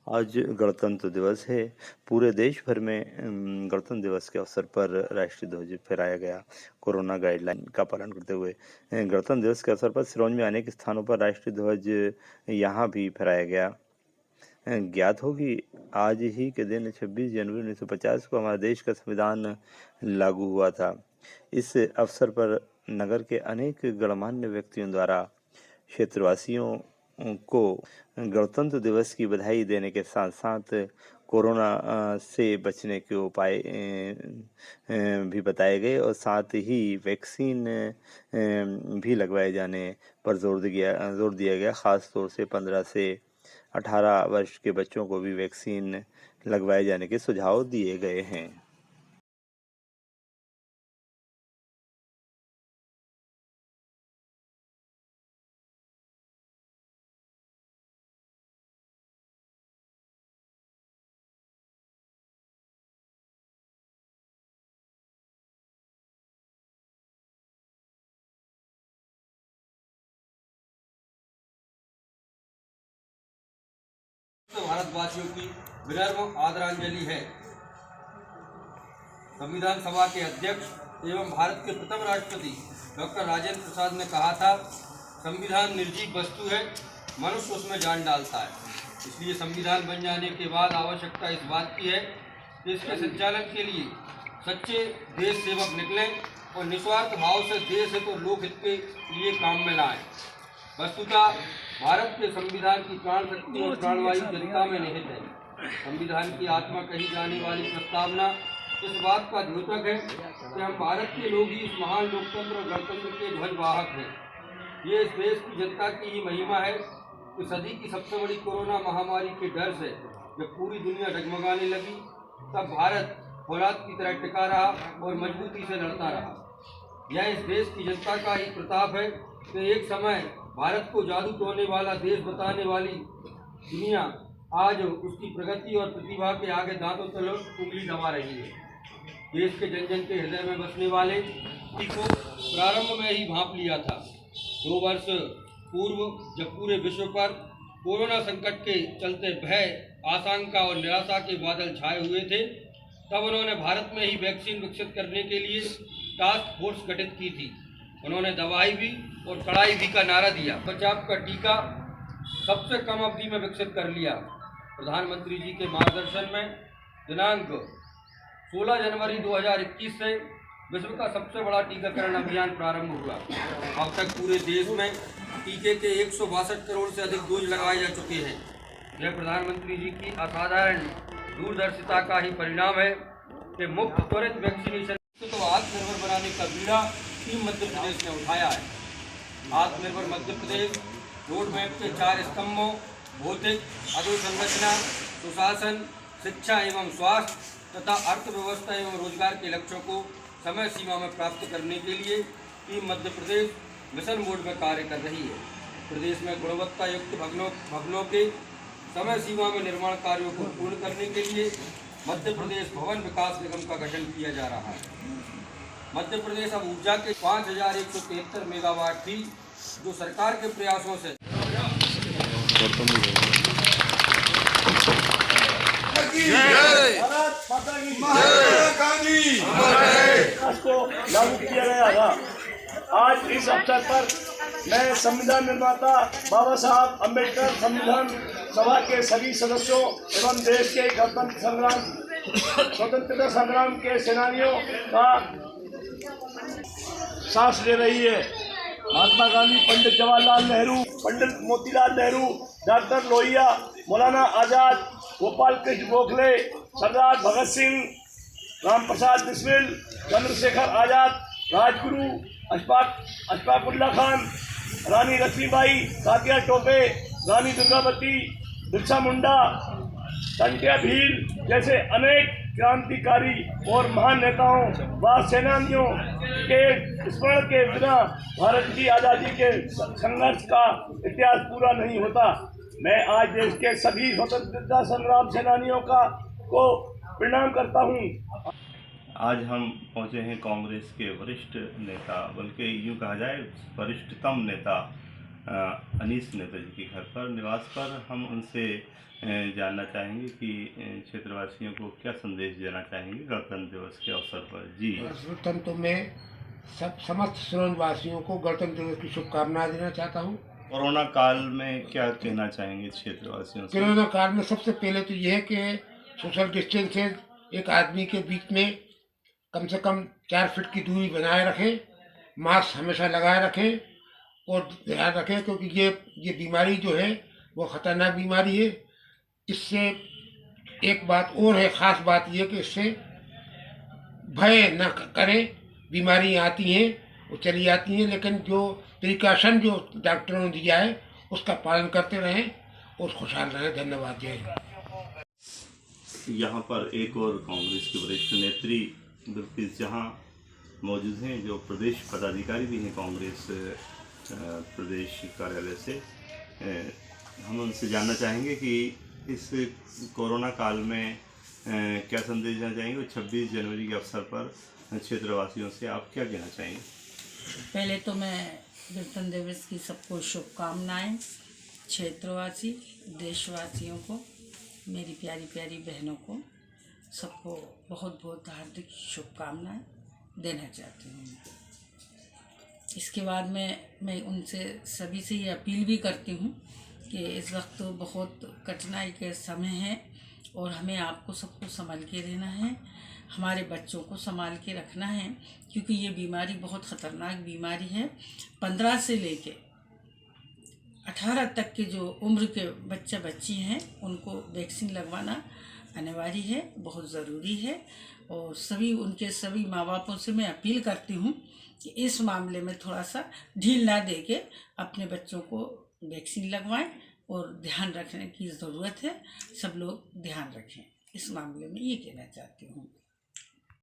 आज गणतंत्र दिवस है। पूरे देश भर में गणतंत्र दिवस के अवसर पर राष्ट्रीय ध्वज फहराया गया। कोरोना गाइडलाइन का पालन करते हुए गणतंत्र दिवस के अवसर पर सिरोंज में अनेक स्थानों पर राष्ट्रीय ध्वज यहाँ भी फहराया गया। ज्ञात हो कि आज ही के दिन 26 जनवरी 1950 को हमारे देश का संविधान लागू हुआ था। इस अवसर पर नगर के अनेक गणमान्य व्यक्तियों द्वारा क्षेत्रवासियों को गणतंत्र दिवस की बधाई देने के साथ साथ कोरोना से बचने के उपाय भी बताए गए और साथ ही वैक्सीन भी लगवाए जाने पर जोर दिया गया। ख़ास तौर से 15 से 18 वर्ष के बच्चों को भी वैक्सीन लगवाए जाने के सुझाव दिए गए हैं। तो भारतवासियों की विनम्र आदरांजलि है। संविधान सभा के अध्यक्ष एवं भारत के प्रथम राष्ट्रपति डॉक्टर राजेंद्र प्रसाद ने कहा था, संविधान निर्जीव वस्तु है, मनुष्य उसमें जान डालता है। इसलिए संविधान बन जाने के बाद आवश्यकता इस बात की है कि इसके संचालन के लिए सच्चे देश सेवक निकलें और निस्वार्थ भाव से देश हित और लोकहित के लिए काम में लाएं। वस्तुतः भारत के संविधान की प्राण शक्ति और प्राणवायु जनता में निहित है। संविधान की आत्मा कही जाने वाली प्रस्तावना इस बात का द्योतक है कि हम भारत के लोग ही इस महान लोकतंत्र और गणतंत्र के ध्वजवाहक हैं। ये इस देश की जनता की ही महिमा है कि सदी की सबसे बड़ी कोरोना महामारी के डर से जब पूरी दुनिया डगमगाने लगी, तब भारत फौलाद की तरह टिका रहा और मजबूती से लड़ता रहा। यह इस देश की जनता का ही प्रताप है कि एक समय भारत को जादू टोने वाला देश बताने वाली दुनिया आज उसकी प्रगति और प्रतिभा के आगे दांतों तले उंगली दबा रही है। देश के जन जन के हृदय में बसने वाले को प्रारंभ में ही भांप लिया था। 2 वर्ष पूर्व जब पूरे विश्व पर कोरोना संकट के चलते भय, आशंका और निराशा के बादल छाए हुए थे, तब उन्होंने भारत में ही वैक्सीन विकसित करने के लिए टास्क फोर्स गठित की थी। उन्होंने दवाई भी और कड़ाई भी का नारा दिया। बचाव का टीका सबसे कम अवधि में विकसित कर लिया। प्रधानमंत्री जी के मार्गदर्शन में दिनांक 16 जनवरी 2021 से विश्व का सबसे बड़ा टीकाकरण अभियान प्रारंभ हुआ। अब तक पूरे देश में टीके के 162 करोड़ से अधिक डोज लगाए जा चुके हैं। यह प्रधानमंत्री जी की असाधारण दूरदर्शिता का ही परिणाम है कि मुफ्त त्वरित वैक्सीनेशन तो आत्मनिर्भर बनाने का बीड़ा टीम मध्य प्रदेश ने उठाया है। आत्मनिर्भर मध्य प्रदेश रोड मैप के 4 स्तंभों भौतिक, अधोसंरचना, सुशासन, शिक्षा एवं स्वास्थ्य तथा अर्थव्यवस्था एवं रोजगार के लक्ष्यों को समय सीमा में प्राप्त करने के लिए team Madhya Pradesh mission mode में कार्य कर रही है। प्रदेश में गुणवत्ता युक्त भवनों के समय सीमा में निर्माण कार्यों को पूर्ण करने के लिए मध्य प्रदेश भवन विकास निगम का गठन किया जा रहा है। मध्य प्रदेश अब ऊर्जा के 5173 मेगावाट थी, जो सरकार के प्रयासों से लागू किया गया था। आज इस अवसर पर मैं संविधान निर्माता बाबा साहब अम्बेडकर, संविधान सभा के सभी सदस्यों एवं देश के गणतंत्र संग्राम, स्वतंत्रता संग्राम के सेनानियों का सांस ले रही है। महात्मा गांधी, पंडित जवाहरलाल नेहरू, पंडित मोतीलाल नेहरू, डॉक्टर लोहिया, मौलाना आजाद, गोपाल कृष्ण गोखले, सरदार भगत सिंह, राम प्रसाद बिस्मिल, चंद्रशेखर आजाद, राजगुरु, अशफाकुल्ला खान, रानी लक्ष्मीबाई, तात्या टोपे, रानी दुर्गावती, बिरसा मुंडा, टंट्या भील जैसे अनेक क्रांतिकारी और महान नेताओं व सेनानियों के स्मरण के बिना भारत की आज़ादी के संघर्ष का इतिहास पूरा नहीं होता। मैं आज देश के सभी स्वतंत्रता संग्राम सेनानियों को प्रणाम करता हूँ। आज हम पहुंचे हैं कांग्रेस के वरिष्ठ नेता, बल्कि यूँ कहा जाए वरिष्ठतम नेता अनीस नेता जी के घर पर निवास पर हम उनसे जानना चाहेंगे कि क्षेत्रवासियों को क्या संदेश देना चाहेंगे गणतंत्र दिवस के अवसर पर। जी सर्वप्रथम तो मैं समस्त सिरोंजवासियों को गणतंत्र दिवस की शुभकामनाएं देना चाहता हूँ। कोरोना काल में क्या कहना चाहेंगे क्षेत्रवासियों से? कोरोना काल में सबसे पहले तो यह है कि सोशल डिस्टेंसेज, एक आदमी के बीच में कम से कम 4 फीट की दूरी बनाए रखें, मास्क हमेशा लगाए रखें और ध्यान रखें, क्योंकि ये बीमारी जो है वो खतरनाक बीमारी है। इससे एक बात और है, ख़ास बात यह कि इससे भय न करें। बीमारी आती हैं वो चली जाती हैं, लेकिन जो प्रिकॉशन जो डॉक्टरों ने दिया है उसका पालन करते रहें और खुशहाल रहें। धन्यवाद। जय हिंद। यहाँ पर एक और कांग्रेस की वरिष्ठ नेत्री बिल्किस जहां मौजूद हैं, जो प्रदेश पदाधिकारी भी हैं कांग्रेस प्रदेश कार्यालय से। हम उनसे जानना चाहेंगे कि इस कोरोना काल में क्या संदेश देना चाहेंगे और 26 जनवरी के अवसर पर क्षेत्रवासियों से आप क्या कहना चाहेंगे? पहले तो मैं गणतंत्र दिवस की सबको शुभकामनाएं, क्षेत्रवासी देशवासियों को, मेरी प्यारी प्यारी बहनों को, सबको बहुत बहुत हार्दिक शुभकामनाएं देना चाहती हूँ। इसके बाद मैं उनसे सभी से ये अपील भी करती हूँ कि इस वक्त तो बहुत कठिनाई के समय है और हमें आपको सबको संभाल के रहना है, हमारे बच्चों को संभाल के रखना है, क्योंकि ये बीमारी बहुत ख़तरनाक बीमारी है। 15 से लेके 18 तक के जो उम्र के बच्चे बच्ची हैं उनको वैक्सीन लगवाना अनिवार्य है, बहुत ज़रूरी है। और उनके सभी माँ बापों से मैं अपील करती हूँ कि इस मामले में थोड़ा सा ढील ना दे के अपने बच्चों को वैक्सीन लगवाएं और ध्यान रखने की ज़रूरत है। सब लोग ध्यान रखें, इस मामले में ये कहना चाहती हूँ।